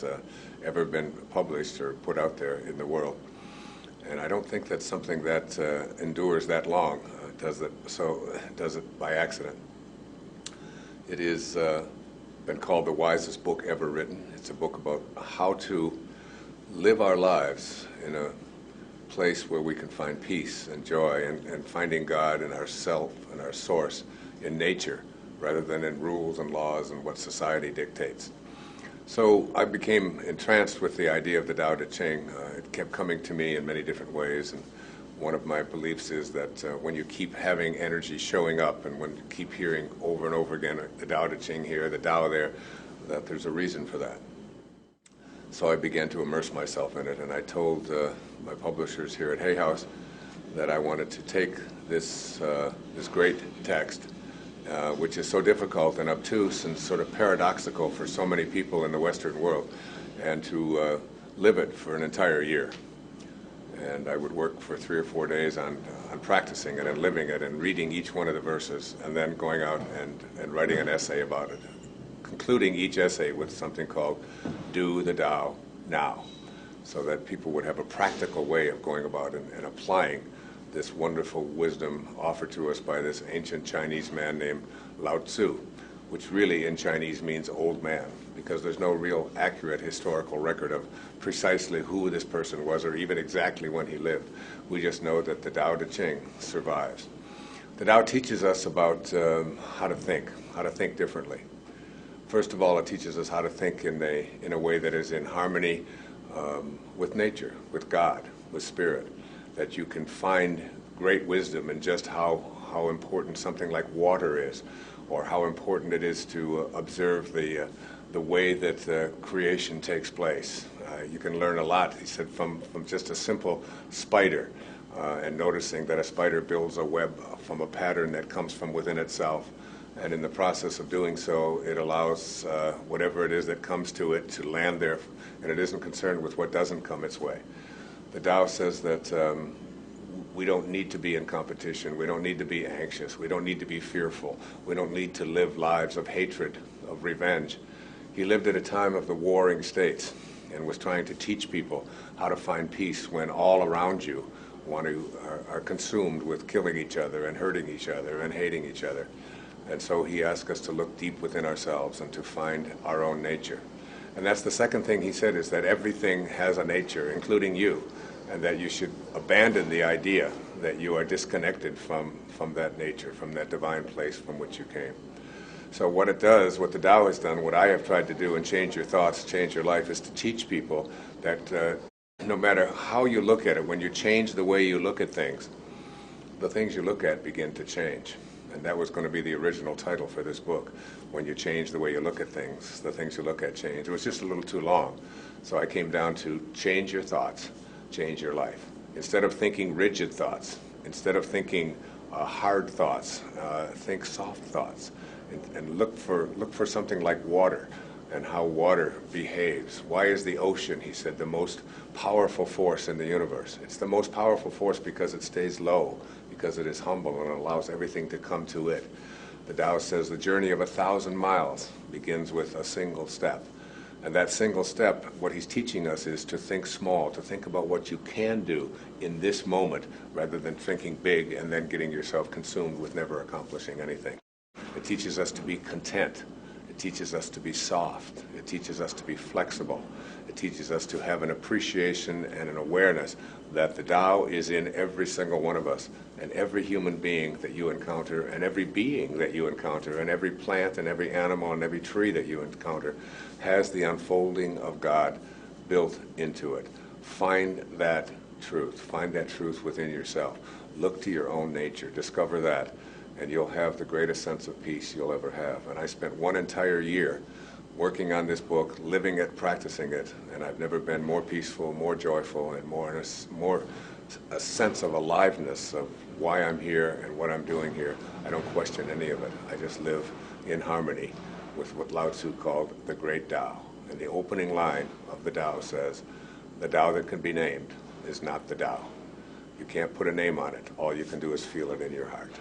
that's ever been published or put out there in the world. And I don't think that's something that endures that long, does it by accident. It is been called the wisest book ever written. It's a book about how to live our lives in a place where we can find peace and joy and finding God and ourself and our source in nature rather than in rules and laws and what society dictates. So I became entranced with the idea of the Tao Te Ching. It kept coming to me in many different ways, and one of my beliefs is that when you keep having energy showing up and when you keep hearing over and over again the Tao Te Ching here, the Tao there, that there's a reason for that. So I began to immerse myself in it, and I told my publishers here at Hay House that I wanted to take this great text, which is so difficult and obtuse and sort of paradoxical for so many people in the Western world, and to live it for an entire year. And I would work for 3 or 4 days on practicing it and living it and reading each one of the verses and then going out and writing an essay about it, concluding each essay with something called Do the Tao Now, so that people would have a practical way of going about and applying this wonderful wisdom offered to us by this ancient Chinese man named Lao Tzu, which really in Chinese means old man, because there's no real accurate historical record of precisely who this person was or even exactly when he lived. We just know that the Tao Te Ching survives. The Tao teaches us about how to think differently. First of all, it teaches us how to think in a way that is in harmony with nature, with God, with spirit, that you can find great wisdom in just how important something like water is, or how important it is to observe the way that creation takes place. You can learn a lot, he said, from just a simple spider, and noticing that a spider builds a web from a pattern that comes from within itself. And in the process of doing so, it allows whatever it is that comes to it to land there, and it isn't concerned with what doesn't come its way. The Tao says that we don't need to be in competition. We don't need to be anxious. We don't need to be fearful. We don't need to live lives of hatred, of revenge. He lived at a time of the warring states and was trying to teach people how to find peace when all around you are consumed with killing each other and hurting each other and hating each other. And so he asked us to look deep within ourselves and to find our own nature. And that's the second thing he said, is that everything has a nature, including you, and that you should abandon the idea that you are disconnected from that nature, from that divine place from which you came. So what it does, what the Tao has done, what I have tried to do in Change Your Thoughts, Change Your Life, is to teach people that no matter how you look at it, when you change the way you look at things, the things you look at begin to change. And that was going to be the original title for this book. When you change the way you look at things, the things you look at change. It was just a little too long. So I came down to change your thoughts, change your life. Instead of thinking rigid thoughts, instead of thinking hard thoughts, think soft thoughts. And look for something like water and how water behaves. Why is the ocean, he said, the most powerful force in the universe? It's the most powerful force because it stays low, because it is humble and allows everything to come to it. The Tao says the journey of 1,000 miles begins with a single step. And that single step, what he's teaching us is to think small, to think about what you can do in this moment, rather than thinking big and then getting yourself consumed with never accomplishing anything. It teaches us to be content. It teaches us to be soft. It teaches us to be flexible. It teaches us to have an appreciation and an awareness that the Tao is in every single one of us, and every human being that you encounter, and every being that you encounter, and every plant and every animal and every tree that you encounter has the unfolding of God built into it. Find that truth. Find that truth within yourself. Look to your own nature. Discover that, and you'll have the greatest sense of peace you'll ever have. And I spent one entire year working on this book, living it, practicing it, and I've never been more peaceful, more joyful, and more a sense of aliveness of why I'm here and what I'm doing here. I don't question any of it. I just live in harmony with what Lao Tzu called the great Tao. And the opening line of the Tao says, the Tao that can be named is not the Tao. You can't put a name on it. All you can do is feel it in your heart.